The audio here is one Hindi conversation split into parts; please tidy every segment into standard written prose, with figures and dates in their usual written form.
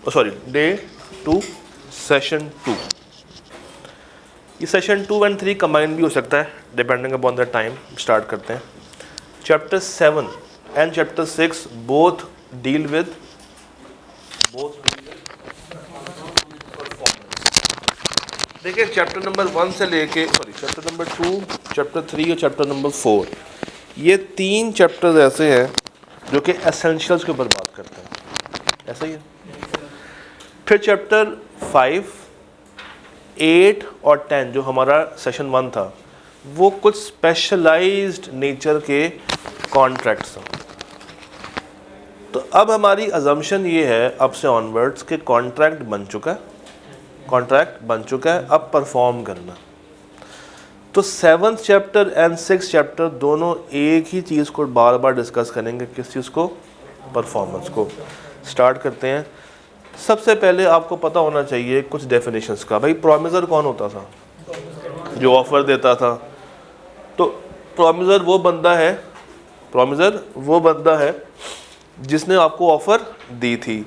Sorry day 2 session 2। ये सेशन 2 एंड 3 कंबाइन भी हो सकता है depending upon the time. Start करते हैं। Chapter 7 and chapter 6 both deal with देखिए चैप्टर नंबर 1 से लेके चैप्टर नंबर 2, चैप्टर 3 और चैप्टर नंबर 4, ये 3 चैप्टर्स ऐसे हैं जो कि एसेंशियल्स के ऊपर बात करते हैं। ऐसा ही है। फिर चैप्टर 5, 8 और 10 जो हमारा सेशन 1 था, वो कुछ स्पेशलाइज्ड नेचर के कॉन्ट्रैक्ट्स हैं। तो अब हमारी अजम्पशन ये है अब से ऑनवर्ड्स के कॉन्ट्रैक्ट बन चुका है, अब परफॉर्म करना। तो 7th chapter and 6th chapter दोनों एक ही चीज़ को बार बार डिस्कस करेंगे। किस चीज़ को? परफॉर्मेंस को। स्टार्ट करते हैं। सबसे पहले आपको पता होना चाहिए कुछ डेफिनेशंस का। भाई प्रॉमिसर कौन होता था? जो ऑफ़र देता था। तो प्रॉमिसर वो बंदा है जिसने आपको ऑफ़र दी थी।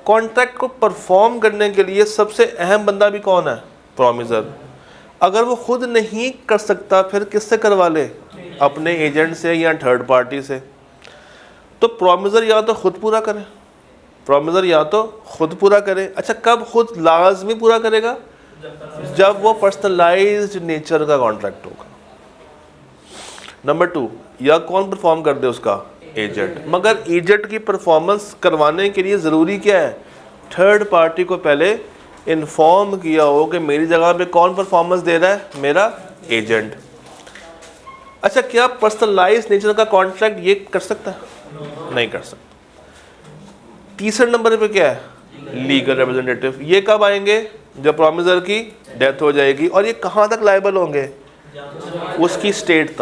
कॉन्ट्रैक्ट को परफॉर्म करने के लिए सबसे अहम बंदा भी कौन है? प्रॉमिसर। अगर वो खुद नहीं कर सकता फिर किससे करवा ले? अपने एजेंट से या थर्ड पार्टी से। तो प्रॉमिसर या तो खुद पूरा करे। अच्छा, कब खुद लाजमी पूरा करेगा? जब वो पर्सनलाइज्ड नेचर का कॉन्ट्रैक्ट होगा। नंबर 2, या कौन परफॉर्म कर दे? उसका एजेंट। मगर एजेंट की परफॉर्मेंस करवाने के लिए ज़रूरी क्या है? थर्ड पार्टी को पहले इन्फॉर्म किया हो कि मेरी जगह पे कौन परफॉर्मेंस दे रहा है? मेरा एजेंट। अच्छा, क्या पर्सनलाइज्ड नेचर का कॉन्ट्रैक्ट ये कर सकता है? नहीं कर सकता। तीसरे नंबर पे क्या है? Legal representative. ये कब आएंगे? जब प्रॉमिसर की डेथ हो जाएगी। और ये कहाँ तक लायबल होंगे? उसकी स्टेट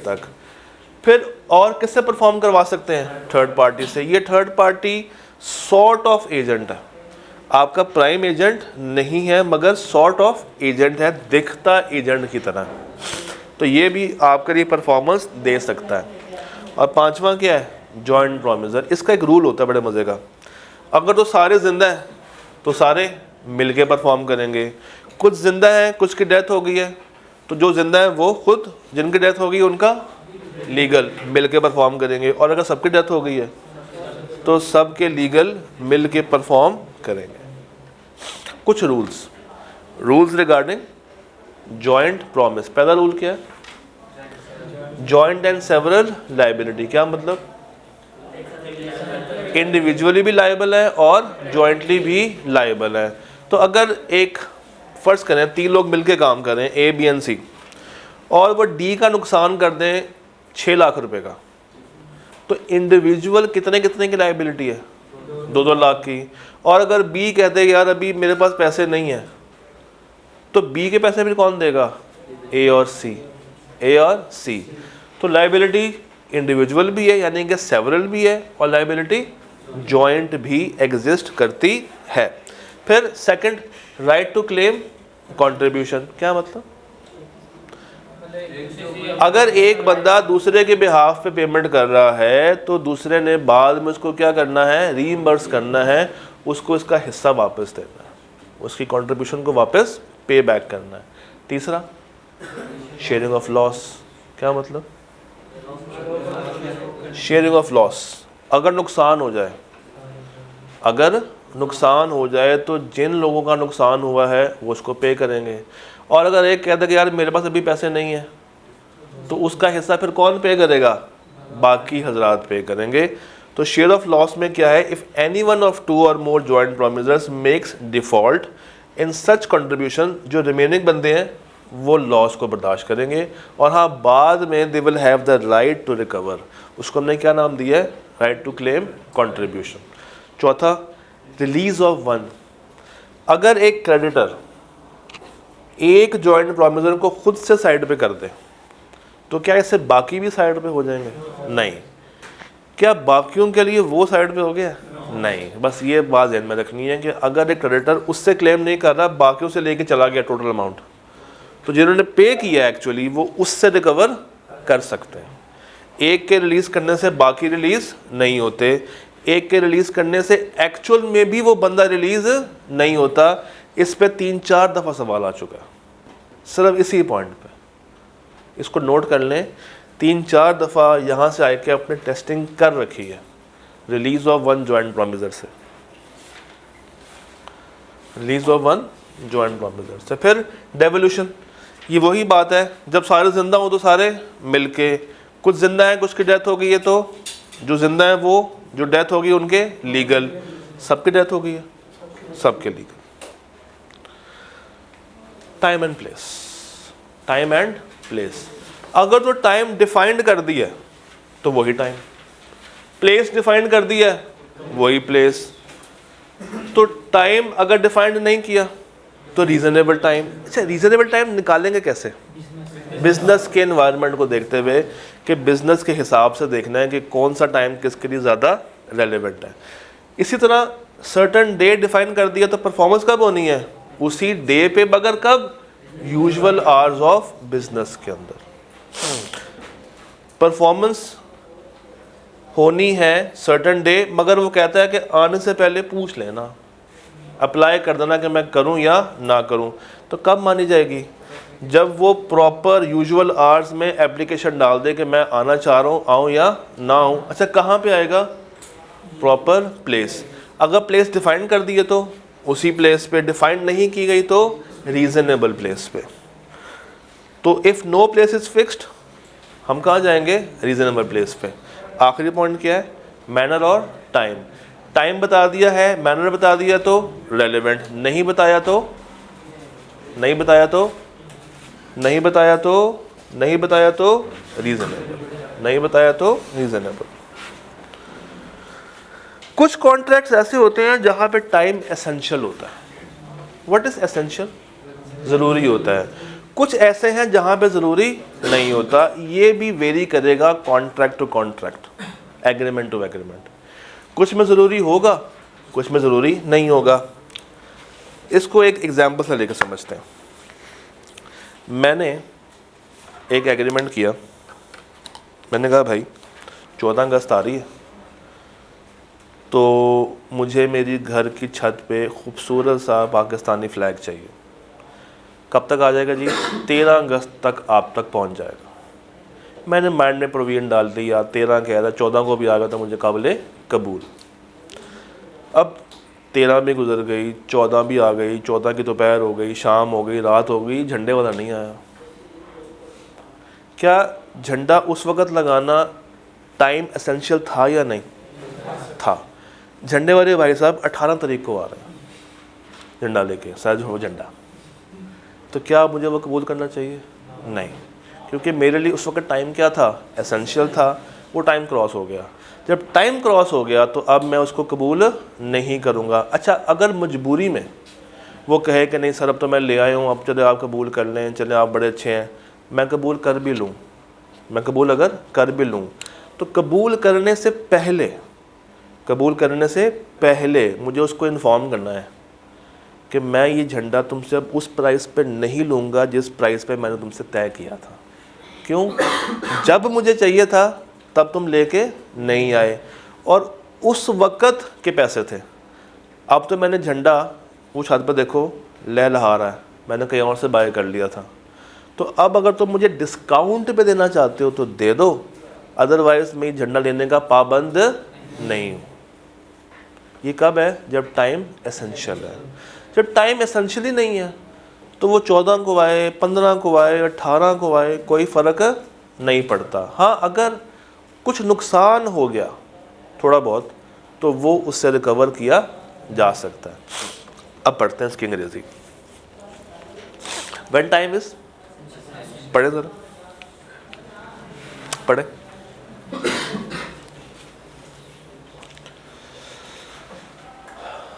तक। फिर और किससे परफॉर्म करवा सकते हैं? थर्ड पार्टी से। ये third party sort of agent है, आपका प्राइम एजेंट नहीं है मगर सॉर्ट ऑफ एजेंट है, दिखता एजेंट की तरह। तो ये भी आपके लिए परफॉर्मेंस दे सकता है। और पांचवा क्या है? Joint promiser. इसका एक रूल होता है बड़े मज़े का। अगर तो सारे जिंदा हैं तो सारे मिलके परफॉर्म करेंगे। कुछ जिंदा हैं, कुछ की डेथ हो गई है, तो जो जिंदा है वो खुद, जिनकी डेथ हो गई उनका लीगल मिल के परफॉर्म करेंगे। और अगर सबकी डेथ हो गई है तो सबके लीगल मिल के परफॉर्म करेंगे। कुछ रूल्स रिगार्डिंग जॉइंट प्रॉमिस। पहला रूल क्या है? Joint and several liability. क्या मतलब? इंडिविजुअली भी लायबल है और जॉइंटली भी लायबल है। तो अगर एक फर्ज करें 3 लोग मिलके काम करें, A, B and C, और वो D का नुकसान कर दें 6 लाख रुपए का, तो इंडिविजुअल कितने की लायबिलिटी है? 2-2 लाख की। और अगर B कहते हैं यार अभी मेरे पास पैसे नहीं है, तो B के पैसे भी कौन देगा? A और C। तो लायबिलिटी इंडिविजुअल भी है यानी कि सेवरल भी है, और लायबिलिटी जॉइंट भी एग्जिस्ट करती है। फिर second, right to claim contribution. क्या मतलब? अगर एक बंदा दूसरे के बिहाफ पे पेमेंट कर रहा है तो दूसरे ने बाद में उसको क्या करना है? रीइंबर्स करना है, उसको इसका हिस्सा वापस देना है, उसकी कंट्रीब्यूशन को वापस पे बैक करना है। तीसरा, शेयरिंग ऑफ लॉस। क्या मतलब? Sharing of loss. अगर नुकसान हो जाए तो जिन लोगों का नुकसान हुआ है वो उसको पे करेंगे। और अगर एक कहता है कि यार मेरे पास अभी पैसे नहीं है, तो उसका हिस्सा फिर कौन पे करेगा? बाकी हजरात पे करेंगे। तो शेयर ऑफ लॉस में क्या है? इफ एनी वन ऑफ 2 और more joint promisors makes default in such contribution, जो रिमेनिंग बंदे हैं वो लॉस को बर्दाश्त करेंगे। और हाँ, बाद में they will have the right to recover. उसको हमने क्या नाम दिया है? Right to claim contribution. चौथा, रिलीज ऑफ वन। अगर एक क्रेडिटर एक जॉइंट प्रॉमिसर को खुद से साइड पे कर दे तो क्या इससे बाकी भी साइड पे हो जाएंगे? नहीं। क्या बाकियों के लिए वो साइड पे हो गया? नहीं। बस ये बात ध्यान में रखनी है कि अगर एक क्रेडिटर उससे क्लेम नहीं कर रहा, बाकियों से लेके चला गया टोटल अमाउंट, तो जिन्होंने पे किया एक्चुअली वो उससे रिकवर कर सकते हैं। एक के रिलीज़ करने से बाकी रिलीज़ नहीं होते। एक के रिलीज़ करने से एक्चुअल में भी वो बंदा रिलीज़ नहीं होता। इस पे 3-4 दफ़ा सवाल आ चुका है, सिर्फ इसी पॉइंट पे, इसको नोट कर लें। 3-4 दफ़ा यहाँ से आके अपने टेस्टिंग कर रखी है release of one joint promisor से, release of one joint promisor से। फिर डेवोल्यूशन, ये वही बात है, जब सारे ज़िंदा हो तो सारे मिलके, कुछ ज़िंदा हैं कुछ की डेथ हो गई है, तो जो ज़िंदा है वो, जो डेथ होगी उनके लीगल, सबकी डेथ हो गई है सबके legal. Time and place, time and place, अगर तो टाइम डिफाइंड कर दिया तो वही टाइम, प्लेस डिफाइंड कर दिया वही प्लेस। तो टाइम अगर डिफाइंड नहीं किया तो रीजनेबल टाइम। अच्छा, रीजनेबल टाइम निकालेंगे कैसे? बिजनेस के एनवायरनमेंट को देखते हुए कि बिजनेस के हिसाब से देखना है कि कौन सा टाइम किसके लिए ज़्यादा रेलेवेंट है। इसी तरह सर्टन डे डिफाइन कर दिया तो परफॉर्मेंस कब होनी है? उसी डे पे, मगर कब? यूजुअल आवर्स ऑफ बिजनेस के अंदर परफॉर्मेंस होनी है सर्टन डे, मगर वो कहता है कि आने से पहले पूछ लेना, अप्लाई कर देना कि मैं करूं या ना करूं। तो कब मानी जाएगी? जब वो प्रॉपर यूजुअल आवर्स में एप्लीकेशन डाल दे कि मैं आना चाह रहा हूं, आऊं या ना आऊं। अच्छा, कहाँ पे आएगा? Proper place. अगर प्लेस डिफाइन कर दिए तो उसी प्लेस पे, डिफाइन नहीं की गई तो रीजनेबल प्लेस पे। तो if no place is fixed, हम कहाँ जाएंगे? रीजनेबल प्लेस पे। आखिरी पॉइंट क्या है? मैनर और टाइम। टाइम बता दिया है, मैनर बता दिया तो रेलेवेंट, नहीं बताया तो नहीं बताया तो नहीं बताया तो नहीं बताया तो रीजनेबल, नहीं बताया तो रीजनेबल। कुछ कॉन्ट्रैक्ट्स ऐसे होते हैं जहां पे टाइम एसेंशियल होता है। What is essential? ज़रूरी होता है। कुछ ऐसे हैं जहां पे ज़रूरी नहीं होता। ये भी वेरी करेगा contract to contract, agreement to agreement. कुछ में ज़रूरी होगा, कुछ में ज़रूरी नहीं होगा। इसको एक एग्जांपल से लेकर समझते हैं। मैंने एक एग्रीमेंट किया, मैंने कहा भाई 14 अगस्त आ रही है तो मुझे मेरी घर की छत पे खूबसूरत सा पाकिस्तानी फ़्लैग चाहिए। कब तक आ जाएगा जी? 13 अगस्त तक आप तक पहुंच जाएगा। मैंने माइंड में प्रोविजन डाल दिया, 13 कह रहा, 14 को भी आ गया तो मुझे काबिल कबूल। अब 13 भी गुजर गई, 14 भी आ गई, 14 की दोपहर हो गई, शाम हो गई, रात हो गई, झंडे वाला नहीं आया। क्या झंडा उस वक़्त लगाना टाइम एसेंशियल था या नहीं था? झंडे वाले भाई साहब 18 तारीख को आ रहे हैं झंडा लेके, सज हो झंडा, तो क्या मुझे वो कबूल करना चाहिए? नहीं, क्योंकि मेरे लिए उस वक्त टाइम क्या था? एसेंशियल था। वो टाइम क्रॉस हो गया। जब टाइम क्रॉस हो गया तो अब मैं उसको कबूल नहीं करूँगा। अच्छा, अगर मजबूरी में वो कहे कि नहीं सर अब तो मैं ले आया हूँ, अब चले आप कबूल कर लें, चले आप बड़े अच्छे हैं, मैं कबूल कर भी लूँ, मैं कबूल अगर कर भी लूँ, तो कबूल करने से पहले मुझे उसको इन्फॉर्म करना है कि मैं ये झंडा तुमसे अब उस प्राइस पे नहीं लूँगा जिस प्राइस पे मैंने तुमसे तय किया था। क्यों? जब मुझे चाहिए था तब तुम लेके नहीं आए और उस वक़्त के पैसे थे। अब तो मैंने झंडा, वो छत पर देखो लहलहा रहा है, मैंने कहीं और से बाय कर लिया था, तो अब अगर तुम मुझे डिस्काउंट पे देना चाहते हो तो दे दो, अदरवाइज़ मैं झंडा लेने का पाबंद नहीं हूँ। ये कब है? जब टाइम एसेंशियल है। जब टाइम एसेंशियल ही नहीं है तो वो 14 को आए, 15 को आए, 18 को आए, कोई फ़र्क नहीं पड़ता। हाँ, अगर कुछ नुकसान हो गया थोड़ा बहुत तो वो उससे रिकवर किया जा सकता है। अब पढ़ते हैं इसकी अंग्रेजी। व्हेन टाइम इज, पढ़े ज़रा, पढ़े।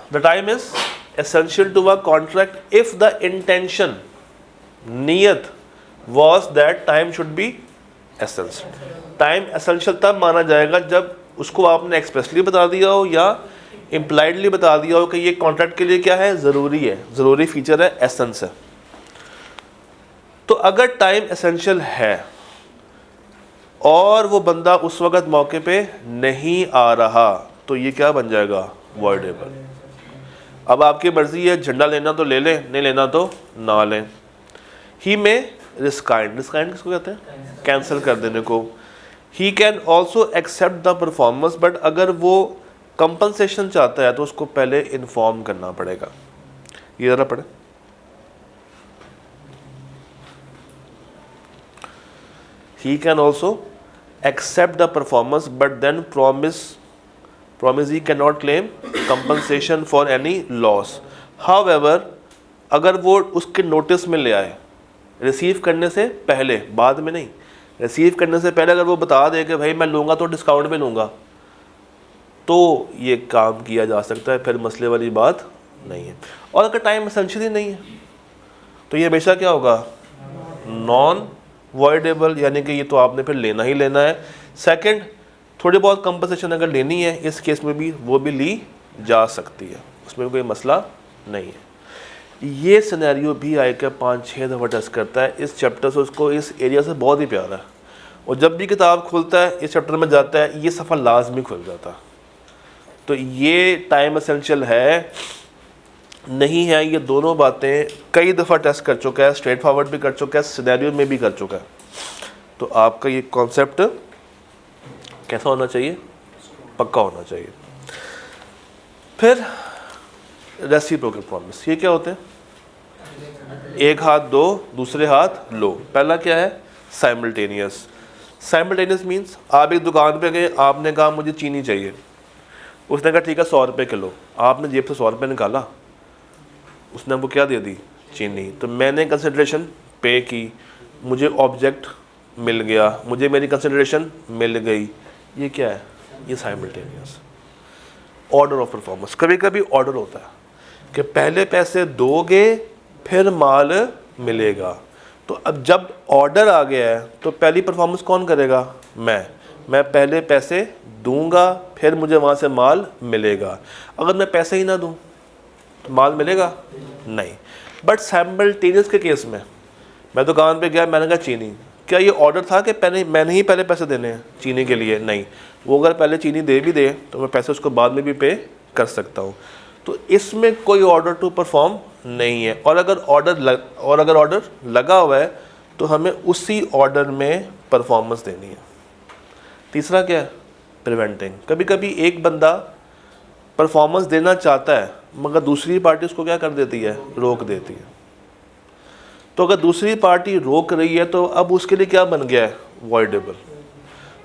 The time is essential to a contract if the intention, नीयत was that time should be essential। Time essential तब माना जाएगा जब उसको आपने एक्सप्रेसली बता दिया हो या इम्प्लाइडली बता दिया हो कि ये कॉन्ट्रैक्ट के लिए क्या है? ज़रूरी है, ज़रूरी फीचर है, एसेंस है। तो अगर टाइम एसेंशियल है और वो बंदा उस वक़्त मौके पे नहीं आ रहा तो ये क्या बन जाएगा, वॉइडेबल। अब आपकी मर्जी है, झंडा लेना तो ले लें, नहीं लेना तो ना लें। ही में रिस्काइंड, रिस्काइंड किसको कहते हैं, कैंसिल कर देने को। He can also accept the performance, but अगर वो कंपनसेशन चाहता है तो उसको पहले इन्फॉर्म करना पड़ेगा। ये ज़रा पढ़े। He can also accept the performance but then promise he cannot claim compensation for any loss. However, अगर वो उसके नोटिस में ले आए, रिसीव करने से पहले, बाद में नहीं, रिसीव करने से पहले अगर वो बता दे कि भाई मैं लूँगा तो डिस्काउंट पे लूँगा, तो ये काम किया जा सकता है, फिर मसले वाली बात नहीं है। और अगर टाइम एसेंशियली नहीं है तो ये हमेशा क्या होगा, नॉन वॉइडेबल, यानी कि ये तो आपने फिर लेना ही लेना है। सेकंड, थोड़ी बहुत कंपनसेशन अगर लेनी है इस केस में भी वो भी ली जा सकती है, उसमें कोई मसला नहीं है। ये सिनेरियो भी आएगा 5-6 दफ़ा टेस्ट करता है इस चैप्टर से, उसको इस एरिया से बहुत ही प्यारा है। और जब भी किताब खुलता है इस चैप्टर में जाता है ये सफ़ा लाजमी खुल जाता है। तो ये टाइम एसेंशियल है नहीं है, ये दोनों बातें कई दफ़ा टेस्ट कर चुका है, स्ट्रेट फॉरवर्ड भी कर चुका है, सिनेरियो में भी कर चुका है। तो आपका ये कॉन्सेप्ट कैसा होना चाहिए, पक्का होना चाहिए। फिर रेसिप्रोकल प्रॉमिस, ये क्या होते हैं, एक हाथ दो दूसरे हाथ लो। पहला क्या है, साइमल्टेनियस। साइमल्टेनियस मीन्स आप एक दुकान पे गए, आपने कहा मुझे चीनी चाहिए, उसने कहा ठीक है 100 रुपये किलो, आपने जेब से 100 रुपये निकाला, उसने वो क्या दे दी, चीनी। तो मैंने कंसिडरेशन पे की, मुझे ऑब्जेक्ट मिल गया, मुझे मेरी कंसिडरेशन मिल गई। ये क्या है, ये साइमल्टेनियस ऑर्डर ऑफ परफॉर्मेंस। कभी कभी ऑर्डर होता है कि पहले पैसे दोगे फिर माल मिलेगा। तो अब जब ऑर्डर आ गया है तो पहली परफॉर्मेंस कौन करेगा, मैं पहले पैसे दूंगा फिर मुझे वहाँ से माल मिलेगा। अगर मैं पैसे ही ना दूं तो माल मिलेगा नहीं। बट साइमल्टेनियस के केस में मैं दुकान पे गया, मैंने कहा चीनी, क्या ये ऑर्डर था कि मैंने ही पहले पैसे देने हैं चीनी के लिए, नहीं। वो अगर पहले चीनी दे भी दे तो मैं पैसे उसको बाद में भी पे कर सकता हूँ। तो इसमें कोई ऑर्डर टू परफॉर्म नहीं है। और अगर ऑर्डर लगा हुआ है तो हमें उसी ऑर्डर में परफॉर्मेंस देनी है। तीसरा क्या है, प्रिवेंटिंग। कभी कभी एक बंदा परफॉर्मेंस देना चाहता है मगर दूसरी पार्टी उसको क्या कर देती है, रोक देती है। तो अगर दूसरी पार्टी रोक रही है तो अब उसके लिए क्या बन गया है, वॉइडेबल।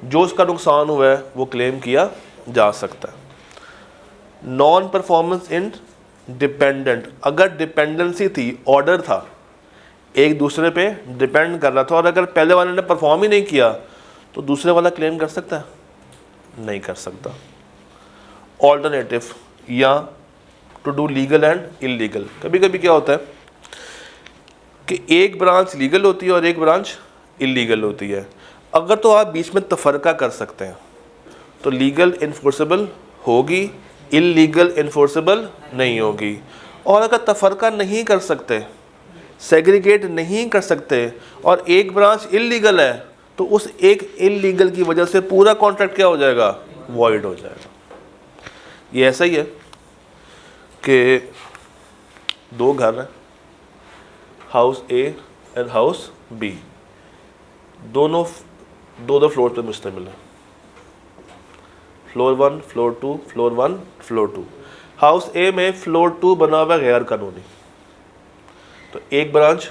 जो उसका नुकसान हुआ है वो क्लेम किया जा सकता है। नॉन परफॉर्मेंस इन डिपेंडेंट, अगर डिपेंडेंसी थी, ऑर्डर था, एक दूसरे पे डिपेंड कर रहा था, और अगर पहले वाले ने परफॉर्म ही नहीं किया तो दूसरे वाला क्लेम कर सकता है, नहीं कर सकता। ऑल्टरनेटिव या to do legal and illegal. कभी कभी क्या होता है कि एक ब्रांच लीगल होती है और एक ब्रांच इलीगल होती है। अगर तो आप बीच में तफरका कर सकते हैं तो लीगल इन्फोर्सेबल होगी, इलीगल इन्फोर्सेबल नहीं होगी। और अगर तफरका नहीं कर सकते, सेग्रीगेट नहीं कर सकते, और एक ब्रांच इलीगल है तो उस एक इलीगल की वजह से पूरा कॉन्ट्रैक्ट क्या हो जाएगा, वॉइड हो जाएगा। ये ऐसा ही है कि दो घर हैं, house A and house B, दोनों दो फ्लोर पे मुश्तमिल है। Floor 1, floor 2, floor 1, floor 2। House A में फ्लोर 2 बना हुआ गैर कानूनी। तो एक ब्रांच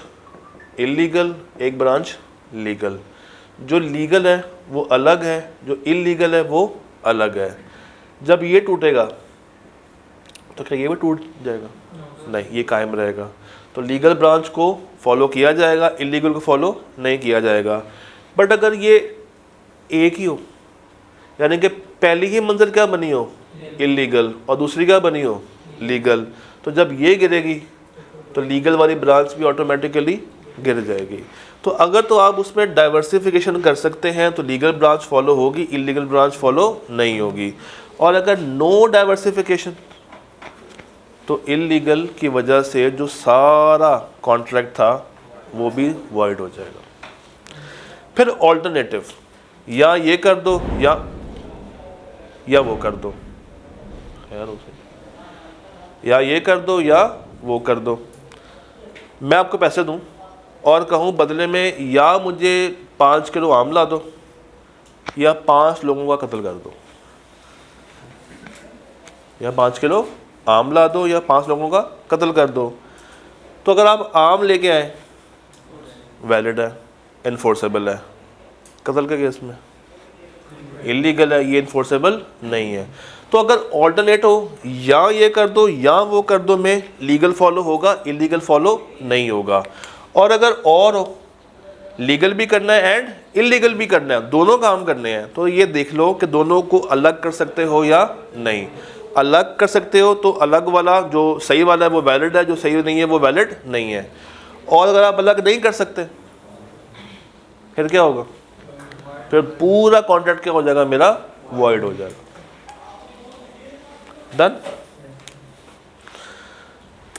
इलीगल, एक ब्रांच लीगल। जो लीगल है वो अलग है, जो इलीगल है वो अलग है। जब ये टूटेगा तो क्या ये भी टूट जाएगा, नहीं, ये कायम रहेगा। तो लीगल ब्रांच को फॉलो किया जाएगा, इलीगल को फॉलो नहीं किया जाएगा। बट अगर ये एक ही हो, यानी कि पहली ही मंजिल क्या बनी हो, इलीगल, और दूसरी क्या बनी हो, लीगल, तो जब ये गिरेगी तो लीगल वाली ब्रांच भी ऑटोमेटिकली गिर जाएगी। तो अगर तो आप उसमें डाइवर्सिफिकेशन कर सकते हैं तो लीगल ब्रांच फॉलो होगी, इलीगल ब्रांच फॉलो नहीं होगी। और अगर नो डाइवर्सिफिकेशन तो इलीगल की वजह से जो सारा कॉन्ट्रैक्ट था वो भी वॉइड हो जाएगा। फिर ऑल्टरनेटिव, या ये कर दो या वो कर दो। यार उसे, या ये कर दो या वो कर दो। मैं आपको पैसे दूं और कहूं बदले में या मुझे 5 किलो आम ला दो या 5 लोगों का कत्ल कर दो, या 5 किलो आम ला दो या 5 लोगों का कत्ल कर दो। तो अगर आप आम लेके आए वैलिड है, इन्फोर्सेबल है। कत्ल के केस में इलीगल है, ये इन्फोर्सेबल नहीं है। तो अगर ऑल्टरनेट हो, या ये कर दो या वो कर दो, में लीगल फॉलो होगा, इलीगल फॉलो नहीं होगा। और अगर और हो, लीगल भी करना है एंड इलीगल भी करना है, दोनों काम करने हैं, तो ये देख लो कि दोनों को अलग कर सकते हो या नहीं। अलग कर सकते हो तो अलग वाला जो सही वाला है वो वैलिड है, जो सही नहीं है वो वैलिड नहीं है। और अगर आप अलग नहीं कर सकते फिर क्या होगा? फिर पूरा कॉन्ट्रैक्ट क्या हो जाएगा? मेरा वॉइड हो जाएगा। डन?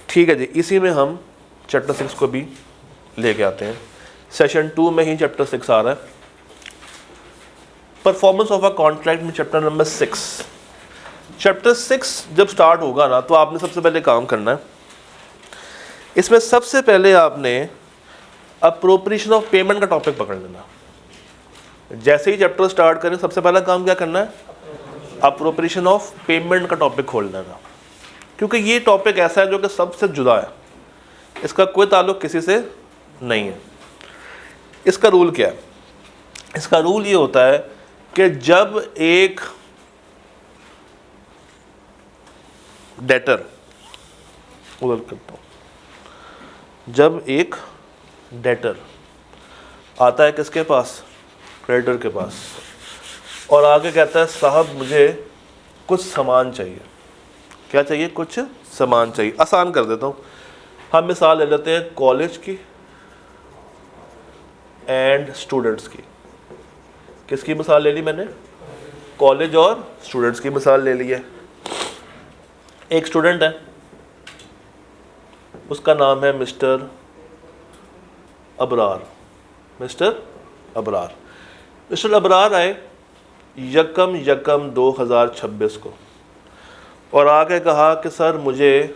ठीक है जी, इसी में हम चैप्टर 6 को भी लेके आते हैं। सेशन 2 में ही चैप्टर 6 आ रहा है, परफॉर्मेंस ऑफ अ कॉन्ट्रैक्ट में चैप्टर नंबर 6। चैप्टर 6 जब स्टार्ट होगा ना, तो आपने सबसे पहले काम करना है, इसमें सबसे पहले आपने अप्रोप्रिएशन ऑफ पेमेंट का टॉपिक पकड़ लेना। जैसे ही चैप्टर स्टार्ट करें सबसे पहला काम क्या करना है? अप्रोप्रिएशन ऑफ पेमेंट का टॉपिक खोल लेना, क्योंकि ये टॉपिक ऐसा है जो कि सबसे जुदा है, इसका कोई ताल्लुक किसी से नहीं है। इसका रूल क्या है? इसका रूल ये होता है कि जब एक डेटर, उधर करता हूं, जब एक डेटर आता है किसके पास? क्रेडिटर के पास, और आगे कहता है साहब मुझे कुछ सामान चाहिए। क्या चाहिए? कुछ सामान चाहिए। आसान कर देता हूँ, हम मिसाल ले लेते हैं कॉलेज की एंड स्टूडेंट्स की। किसकी मिसाल ले ली मैंने? कॉलेज और स्टूडेंट्स की मिसाल ले ली है। एक स्टूडेंट है, उसका नाम है मिस्टर अबरार। मिस्टर अबरार आए 1/1/2026 को और आके कहा कि सर मुझे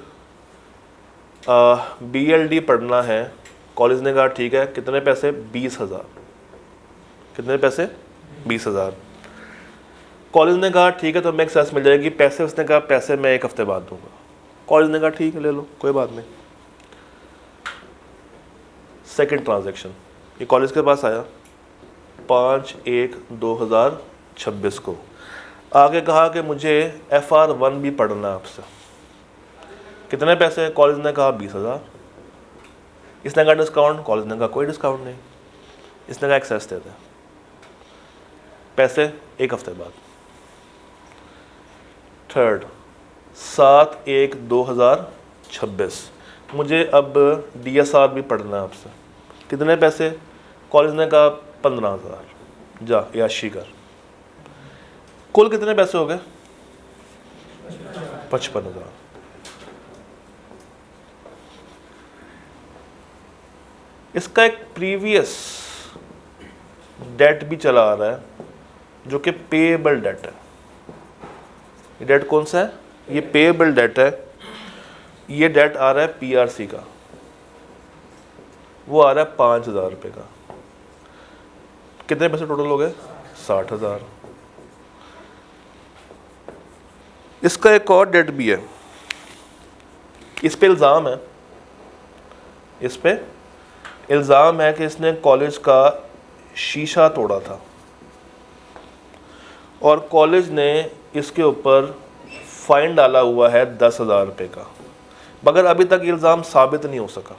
BLD पढ़ना है। कॉलेज ने कहा ठीक है, कितने पैसे? 20,000। कितने पैसे? 20,000। कॉलेज ने कहा ठीक है, तो हमें एक्सेस मिल जाएगी। पैसे उसने कहा पैसे मैं 1 हफ्ते बाद दूंगा। कॉलेज ने कहा ठीक है ले लो, कोई बात नहीं। सेकंड ट्रांजैक्शन, ये कॉलेज के पास आया 5/1/2026 को, आगे कहा कि मुझे FR1 भी पढ़ना है आपसे। कितने पैसे? कॉलेज ने कहा 20,000। इसने कहा डिस्काउंट? कॉलेज ने कहा कोई डिस्काउंट नहीं। इसने कहा एक्सेस दे दे, पैसे 1 हफ्ते बाद। थर्ड 7/1/2026, मुझे अब DSR भी पढ़ना है आपसे। कितने पैसे? कॉलेज ने कहा 15,000। जा याशी कर। कुल कितने पैसे हो गए? 55,000। इसका एक प्रीवियस डेट भी चला आ रहा है जो कि पेएबल डेट है। ये डेट कौन सा है? ये पेएबल डेट है। ये डेट आ रहा है PRC का, वो आ रहा है 5,000 रुपये का। कितने पैसे टोटल हो गए? 60,000। इसका एक और डेट भी है, इस पे इल्ज़ाम है, इस पे इल्ज़ाम है कि इसने कॉलेज का शीशा तोड़ा था और कॉलेज ने इसके ऊपर फाइन डाला हुआ है 10,000 रुपये का, मगर अभी तक इल्ज़ाम साबित नहीं हो सका।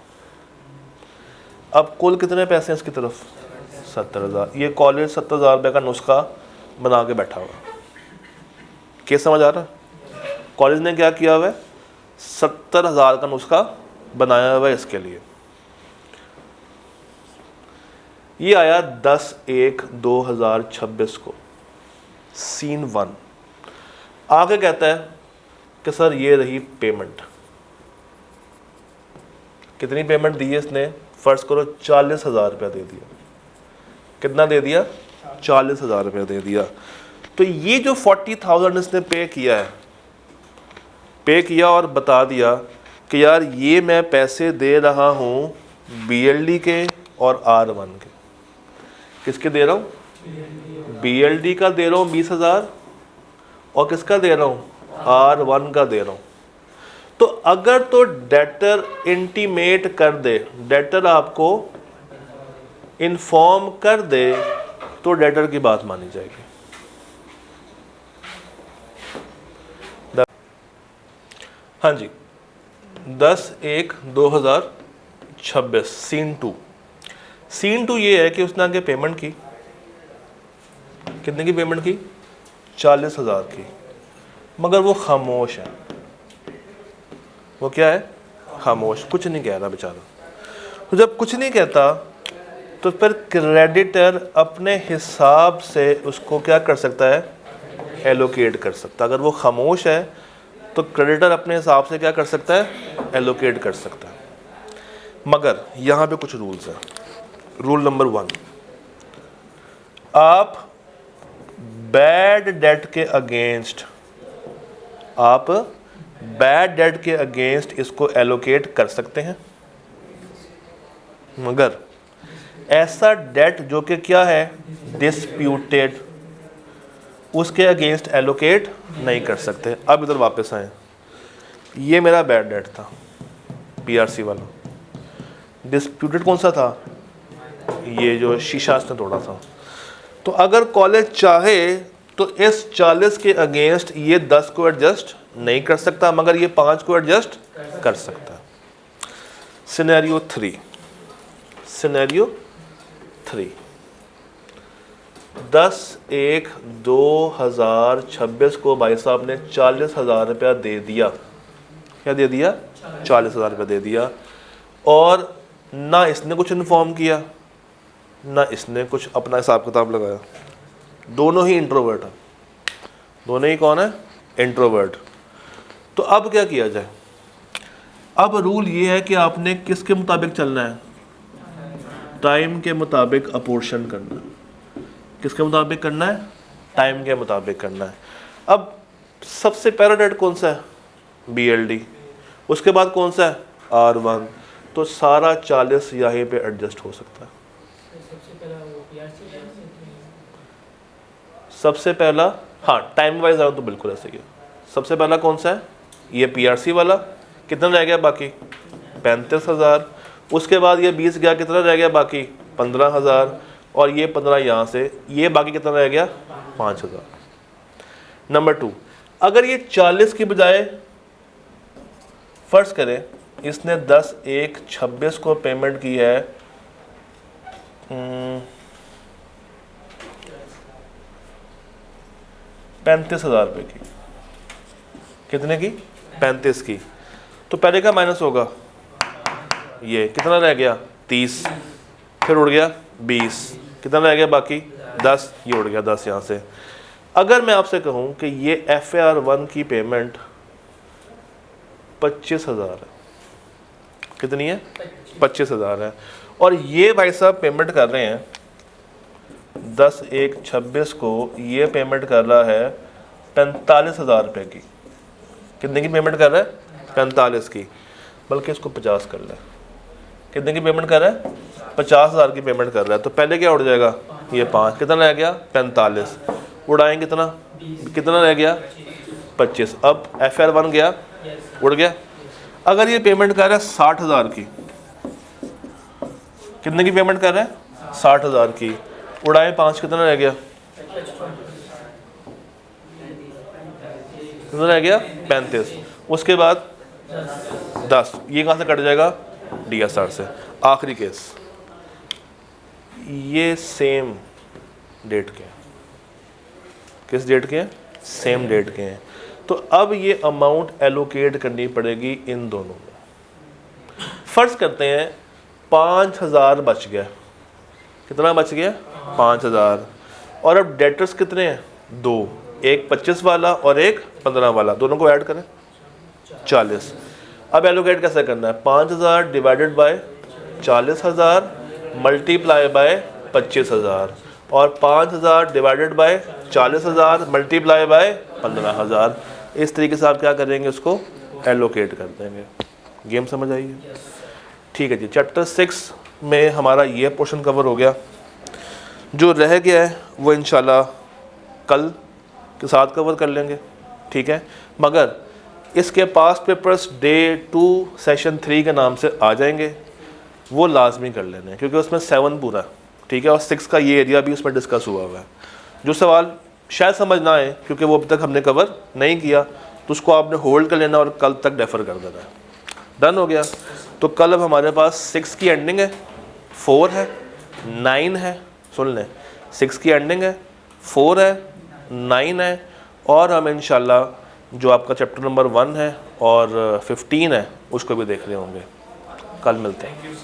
अब कुल कितने पैसे हैं इसकी तरफ? 70,000। ये कॉलेज 70,000 रुपये का नुस्खा बना के बैठा हुआ। क्या समझ आ रहा है? कॉलेज ने क्या किया हुआ है? 70,000 का नुस्खा बनाया हुआ है इसके लिए। ये आया 10/1/2026 को, सीन 1। आगे कहता है कि सर ये रही पेमेंट। कितनी पेमेंट दी है इसने? फर्ज करो 40,000 रुपया दे दिया। कितना दे दिया? 40,000 रुपया दे दिया। तो ये जो 40,000 इसने पे किया है, पे किया और बता दिया कि यार ये मैं पैसे दे रहा हूँ BLD के और R1 के। किसके दे रहा हूँ? BLD का दे रहा हूँ 20,000 और किसका दे रहा हूँ? R1 का दे रहा हूँ। तो अगर तो डेटर इंटीमेट कर दे, डेटर आपको इन्फॉर्म कर दे, तो डेटर की बात मानी जाएगी। हाँ जी, 10/1/2026 सीन 2। सीन 2 ये है कि उसने आगे पेमेंट की, कितने की पेमेंट की? 40,000 की, मगर वो खामोश है। वो क्या है? खामोश, कुछ नहीं कह रहा बेचारा। तो जब कुछ नहीं कहता तो फिर क्रेडिटर अपने हिसाब से उसको क्या कर सकता है? एलोकेट कर सकता। अगर वो खामोश है तो क्रेडिटर अपने हिसाब से क्या कर सकता है? एलोकेट कर सकता है। मगर यहाँ पे कुछ रूल्स हैं। रूल नंबर 1, आप बैड डेट के अगेंस्ट, आप बैड डेट के अगेंस्ट इसको एलोकेट कर सकते हैं, मगर ऐसा डेट जो कि क्या है? डिस्प्यूटेड, उसके अगेंस्ट एलोकेट नहीं कर सकते। अब इधर वापस आए, ये मेरा बैड डेट था PRC वाला। डिस्प्यूटेड कौन सा था? ये जो शीशा उसने तोड़ा था। तो अगर कॉलेज चाहे तो इस 40 के अगेंस्ट ये 10 को एडजस्ट नहीं कर सकता, मगर ये 5 को एडजस्ट कर सकता है। सिनेरियो 3, सिनेरियो 3, 10/1/2026 को भाई साहब ने 40,000 रुपया दे दिया। क्या दे दिया? 40,000 रुपया दे दिया। और ना इसने कुछ इन्फॉर्म किया, ना इसने कुछ अपना हिसाब किताब लगाया। दोनों ही इंट्रोवर्ट हैं। दोनों ही कौन है? इंट्रोवर्ट। तो अब क्या किया जाए? अब रूल ये है कि आपने किसके मुताबिक चलना है? टाइम के मुताबिक अपोर्शन करना है। किसके मुताबिक करना है? टाइम के मुताबिक करना है। अब सबसे पहला डेट कौन सा है? BLD। उसके बाद कौन सा है? R1। तो सारा 40 यहाँ पे एडजस्ट हो सकता है। सबसे पहला, हाँ टाइम वाइज आया तो बिल्कुल ऐसे ही है। सबसे पहला कौन सा है? ये PRC वाला। कितना रह गया बाकी? 35,000। उसके बाद ये 20 गया, कितना रह गया बाकी? 15,000। और ये 15 यहाँ से, ये बाकी कितना रह गया? 5,000। नंबर 2, अगर ये 40 की बजाय फर्ज करें इसने 10/1/26 को पेमेंट की है 35,000 रुपये की। कितने की? 35 की। तो पहले का माइनस होगा, ये कितना रह गया? 30। फिर उड़ गया 20। कितना रह गया बाकी? 10। ये उड़ गया 10 यहाँ से। अगर मैं आपसे कहूँ कि ये FAR1 की पेमेंट 25,000 है। कितनी है? 25,000 है। और ये भाई साहब पेमेंट कर रहे हैं 10/1/26 को, ये पेमेंट कर रहा है 45,000 रुपये की। कितने की पेमेंट कर रहा है? 45 की। बल्कि इसको 50 कर रहा है। कितने की पेमेंट कर रहा है? 50,000 की पेमेंट कर रहा है। तो पहले क्या उड़ जाएगा? ये 5। कितना रह गया? 45। उड़ाएंगे कितना? कितना रह गया? 25। अब FAR1 गया, उड़ गया। अगर ये पेमेंट कर रहा है 60,000 की, कितने की पेमेंट कर रहा है? 60,000 की। उड़ाए 5, कितना रह गया? कितना रह गया? 35। उसके बाद 10। ये कहाँ से कट जाएगा? DSR से। आखिरी केस, ये सेम डेट के हैं। किस डेट के हैं? सेम डेट के हैं। तो अब ये अमाउंट एलोकेट करनी पड़ेगी इन दोनों में। फर्ज करते हैं 5,000 बच गया। कितना बच गया? 5,000। और अब डेटर्स कितने हैं? 2, एक 25 वाला और एक 15 वाला। दोनों को ऐड करें 40। अब एलोकेट कैसे करना है? 5,000 डिवाइडेड बाय 40,000 मल्टीप्लाई बाय 25,000 और 5,000 डिवाइडेड बाय 40,000 मल्टीप्लाई बाय 15,000। इस तरीके से आप क्या करेंगे? उसको एलोकेट कर देंगे। गेम समझ आई है? ठीक है जी, चैप्टर 6 में हमारा ये पोर्शन कवर हो गया। जो रह गया है वो इंशाल्लाह कल के साथ कवर कर लेंगे, ठीक है। मगर इसके पास पेपर्स डे 2 सेशन 3 के नाम से आ जाएंगे, वो लाजमी कर लेने हैं क्योंकि उसमें 7 पूरा, ठीक है, और 6 का ये एरिया भी उसमें डिस्कस हुआ हुआ है। जो सवाल शायद समझ ना आए क्योंकि वो अभी तक हमने कवर नहीं किया, तो उसको आपने होल्ड कर लेना और कल तक डेफर कर देना है। डन हो गया? तो कल अब हमारे पास 6 की एंडिंग है, 4 है, 9 है, सुन लें, 6 की एंडिंग है, 4 है, 9 है, और हम इंशाल्लाह जो आपका चैप्टर नंबर 1 है और 15 है उसको भी देख रहे होंगे। कल मिलते हैं।